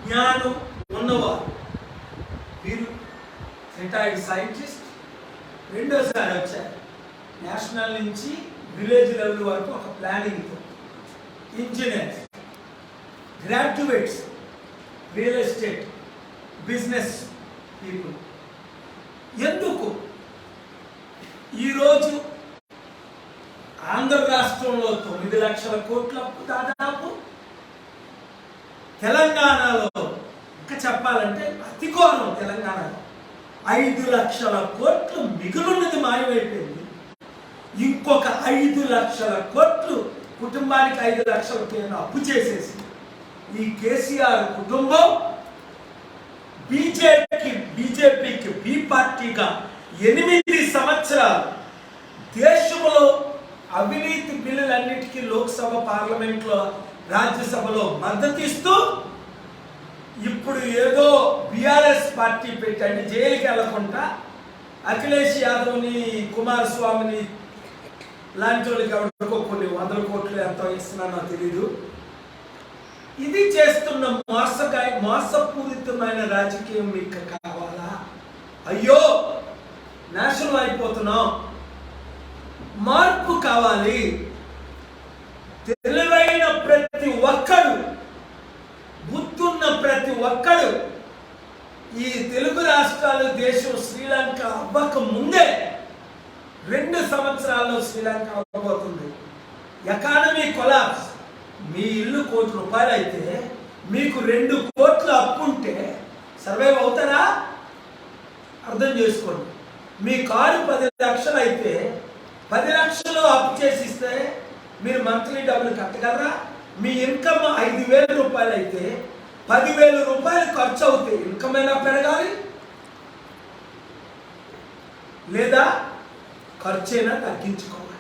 జ్ఞానం ఉన్నవారు. వీరు రిటైర్డ్ సైంటిస్ట్, రెండోసారి వచ్చారు. నేషనల్ నుంచి విలేజ్ లెవెల్ వరకు ఒక ప్లానింగ్తో. Engineers, graduates, real estate, business people. ఎందుకు ఈరోజు ఆంధ్ర రాష్ట్రంలో 9 లక్షల కోట్ల అప్పు దాదాపు, తెలంగాణలో ఇంకా చెప్పాలంటే అతి ఘోరం, తెలంగాణలో 5 లక్షల కోట్లు మిగులున్నది మాయమైపోయింది. ఇంకొక 5 లక్షల కోట్లు కుటుంబానికి 5 లక్షల పేరున అప్పు చేసేసి ఈ కేసీఆర్ కుటుంబం బీజేపీకి బి పార్టీగా 8 సంవత్సరాలు దేశంలో అవినీతి బిల్లులన్నిటికీ లోక్సభ, పార్లమెంట్లో, రాజ్యసభలో మద్దతిస్తూ ఇప్పుడు ఏదో బీఆర్ఎస్ పార్టీ పెట్టండి జైలుకి వెళ్లకుండా అఖిలేష్ యాదవ్ని, కుమారస్వామిని లాంటి వాళ్ళకి ఎవరికో కొన్ని 100 కోట్లు ఎంతో ఇస్తున్నానో తెలీదు. ఇది చేస్తున్న మోసపూరితమైన రాజకీయం మీకు కావాలా? అయ్యో నాశనం అయిపోతున్నాం, మార్పు కావాలి. తెలివైన ప్రతి ఒక్కడు, బుద్ధున్న ప్రతి ఒక్కడు ఈ తెలుగు రాష్ట్రాలు దేశం శ్రీలంక అవ్వక ముందే 2 సంవత్సరాల్లో శ్రీలంక అవ్వబోతుంది. Economy collapse. మీ ఇల్లు ₹1,00,00,000 అయితే మీకు 2 కోట్ల అప్పు ఉంటే సర్వైవ్ అవుతారా? అర్థం చేసుకోండి. మీ కారు 10 లక్షలు అయితే 10 లక్షలు అప్పు చేసిస్తే మీరు మంత్లీ డబ్బులు కట్టగలరా? మీ ఇన్కమ్ ₹5,000 అయితే 10,000 రూపాయలు ఖర్చు అవుతాయి. ఇన్కమ్ అయినా పెరగాలి, లేదా ఖర్చు అయినా తగ్గించుకోవాలి.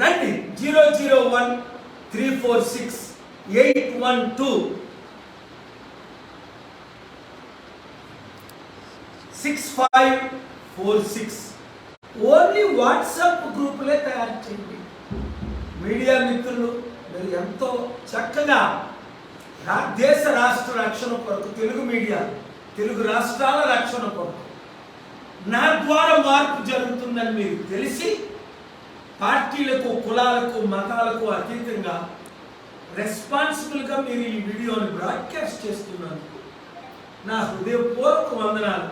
రండి 0013468126546 ఓన్లీ వాట్సాప్ గ్రూపులే తయారు చేయండి. మీడియా మిత్రులు మీరు ఎంతో చక్కగా దేశ రాష్ట్ర రక్షణ కొరకు, తెలుగు మీడియా, తెలుగు రాష్ట్రాల రక్షణ కొరకు నా ద్వారా మార్పు జరుగుతుందని మీరు తెలిసి పార్టీలకు, కులాలకు, మతాలకు అతీతంగా రెస్పాన్సిబుల్గా మీరు ఈ వీడియోని బ్రాడ్కాస్ట్ చేస్తున్నందుకు నా హృదయపూర్వక వందనాలు.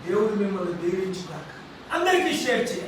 దేవుడు మిమ్మల్ని దీవించుగాక. అందరికీ షేర్ చేయండి.